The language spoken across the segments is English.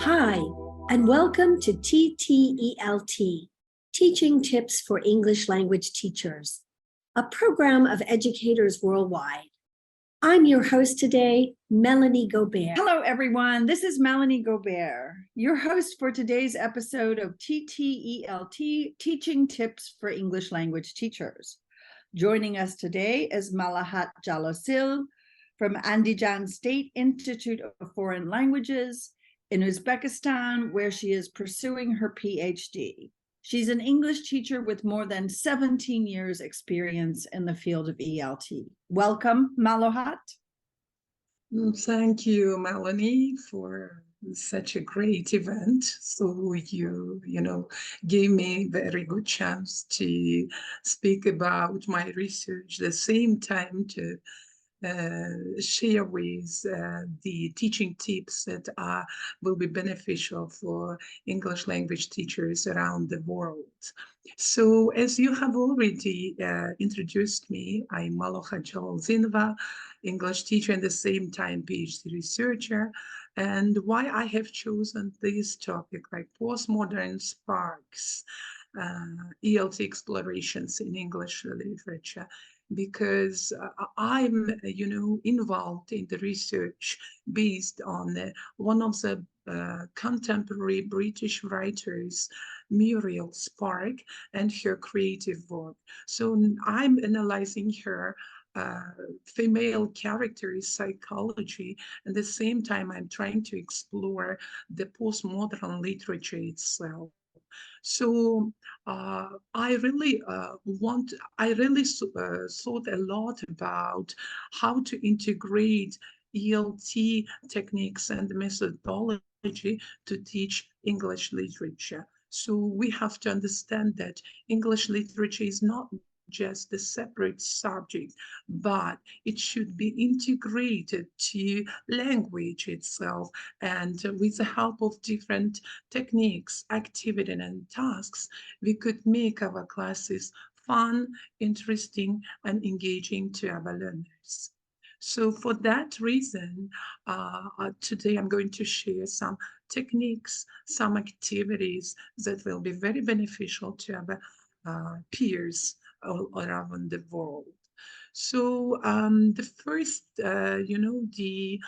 Hi, and welcome to TTELT, Teaching Tips for English Language Teachers, a program of educators worldwide. I'm your host today, Melanie Gobert. Hello, everyone. This is Melanie Gobert, your host for today's episode of TTELT, Teaching Tips for English Language Teachers. Joining us today is Malohatoy Djaloldinova from Andijan State Institute of Foreign Languages in Uzbekistan, where she is pursuing her PhD. She's an English teacher with more than 17 years experience in the field of ELT. Welcome, Malohat. Thank you, Melanie, for such a great event. So you gave me a very good chance to speak about my research, at the same time to share with the teaching tips that will be beneficial for English language teachers around the world. So as you have already introduced me, I'm Malohatoy Djaloldinova, English teacher and at the same time PhD researcher. And why I have chosen this topic, like postmodern sparks, ELT explorations in English literature, because I'm, involved in the research based on one of the contemporary British writers, Muriel Spark, and her creative work. So I'm analyzing her female characters, psychology, and at the same time I'm trying to explore the postmodern literature itself. So I really thought a lot about how to integrate ELT techniques and methodology to teach English literature. So we have to understand that English literature is not just a separate subject, but it should be integrated to language itself, and with the help of different techniques, activity, and tasks, we could make our classes fun, interesting, and engaging to our learners. So for that reason, today I'm going to share some techniques, some activities that will be very beneficial to our peers all around the world. So the first, the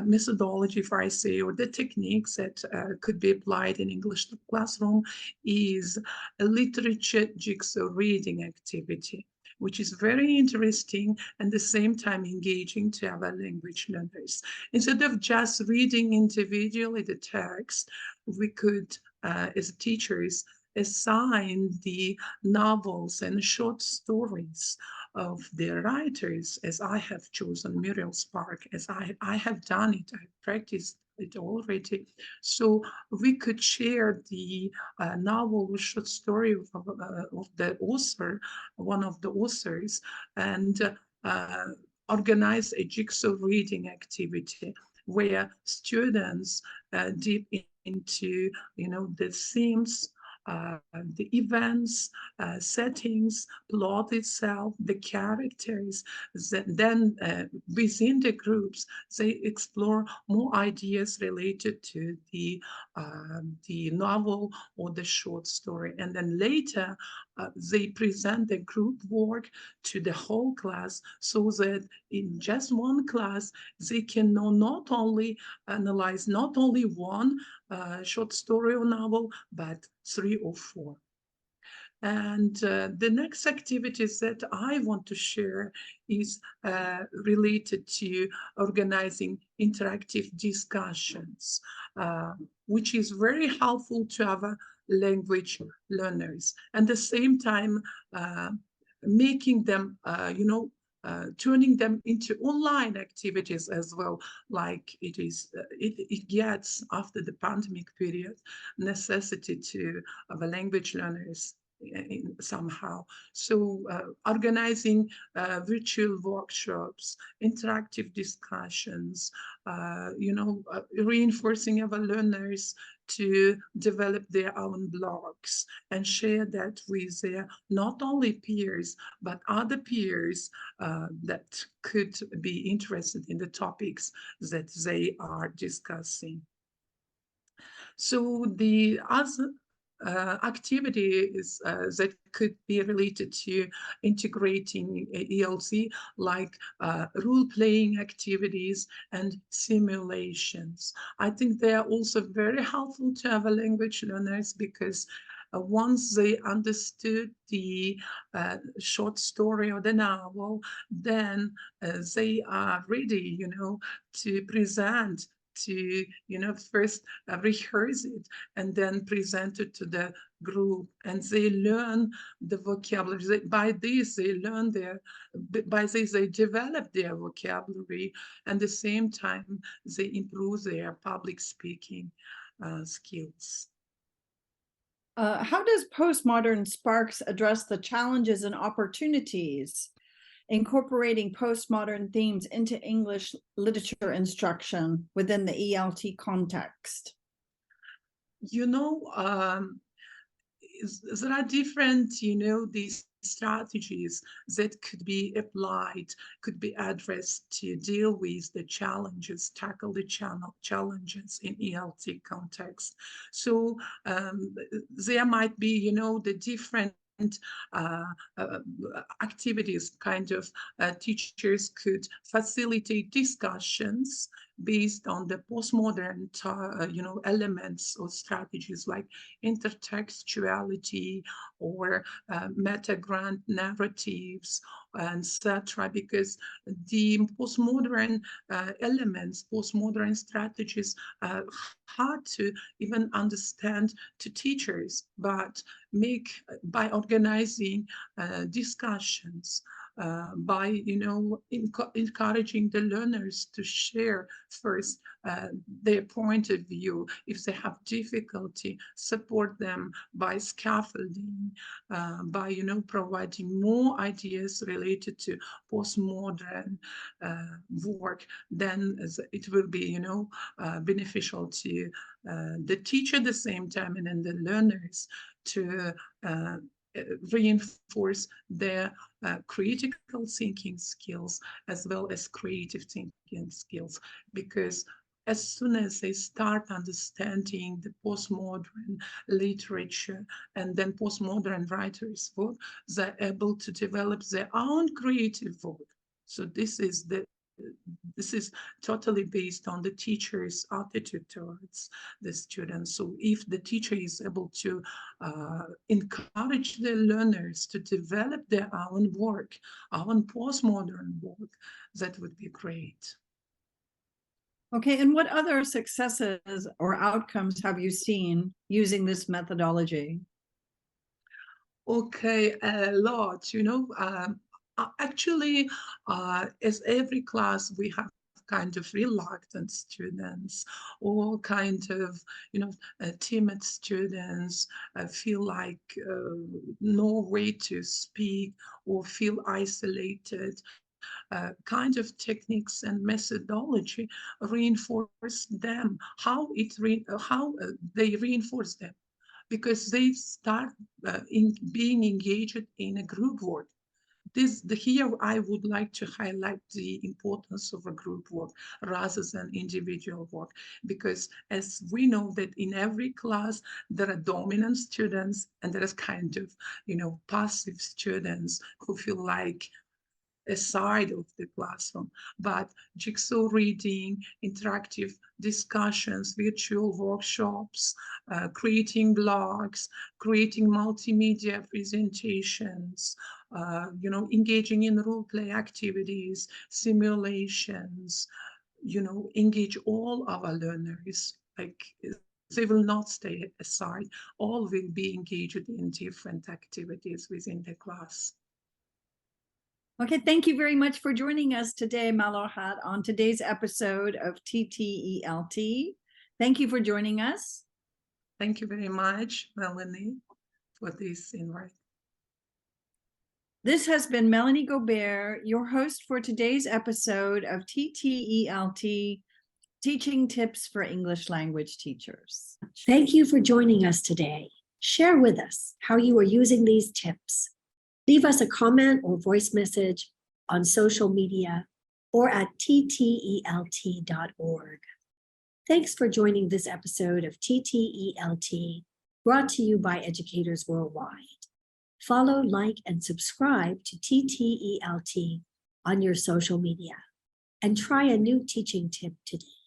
methodology, if I say, or the techniques that could be applied in English classroom is a literature jigsaw reading activity, which is very interesting and at the same time engaging to our language learners. Instead of just reading individually the text, we could, as teachers, assign the novels and short stories of the writers, as I have chosen Muriel Spark, as I have done it, I practiced it already. So we could share the novel short story of the author, one of the authors, and organize a jigsaw reading activity where students dip into, the themes, the events, settings, plot itself, the characters. Then within the groups, they explore more ideas related to the novel or the short story. And then later, they present the group work to the whole class so that in just one class, they can know not only analyze not only one short story or novel, but 3 or 4. And the next activities that I want to share is related to organizing interactive discussions, which is very helpful to our language learners. And at the same time, making them, turning them into online activities as well, like it gets after the pandemic period necessity to our language learners somehow. So organizing virtual workshops, interactive discussions, reinforcing our learners to develop their own blogs and share that with their not only peers, but other peers that could be interested in the topics that they are discussing. So the other activities that could be related to integrating ELT, like role-playing activities and simulations. I think they are also very helpful to our language learners because once they understood the short story or the novel, then they are ready, to present, to first rehearse it and then present it to the group, and they learn the vocabulary. By this they learn by this they develop their vocabulary, and at the same time they improve their public speaking skills. How does Postmodern Sparks address the challenges and opportunities incorporating postmodern themes into English literature instruction within the ELT context? There are different, these strategies that could be applied, could be addressed to deal with the challenges, tackle the challenges in ELT context. So there might be, the different activities, kind of teachers could facilitate discussions based on the postmodern elements or strategies like intertextuality or meta-grant narratives, etc. Because the postmodern elements, postmodern strategies are hard to even understand to teachers, but by organizing discussions, by encouraging the learners to share first their point of view. If they have difficulty, support them by scaffolding, by providing more ideas related to postmodern work, then it will be beneficial to the teacher at the same time, and then the learners to reinforce their critical thinking skills as well as creative thinking skills, because as soon as they start understanding the postmodern literature and then postmodern writers' work, they're able to develop their own creative work. So this is totally based on the teacher's attitude towards the students. So if the teacher is able to encourage the learners to develop their own work, own postmodern work, that would be great. Okay, and what other successes or outcomes have you seen using this methodology? Okay, a lot, actually, as every class, we have kind of reluctant students or kind of, timid students, feel like no way to speak or feel isolated. Kind of techniques and methodology reinforce them. How they reinforce them? Because they start in being engaged in a group work. Here I would like to highlight the importance of a group work rather than individual work, because as we know that in every class there are dominant students and there is kind of passive students who feel like a side of the classroom. But jigsaw reading, interactive discussions, virtual workshops, creating blogs, creating multimedia presentations, engaging in role play activities, simulations, engage all our learners. Like, they will not stay aside. All will be engaged in different activities within the class. Okay, thank you very much for joining us today, Malohat, on today's episode of TTELT. Thank you for joining us. Thank you very much, Melanie, for this invite. This has been Melanie Gobert, your host for today's episode of TTELT, Teaching Tips for English Language Teachers. Thank you for joining us today. Share with us how you are using these tips. Leave us a comment or voice message on social media or at ttelt.org. Thanks for joining this episode of TTELT, brought to you by Educators Worldwide. Follow, like, and subscribe to TTELT on your social media, and try a new teaching tip today.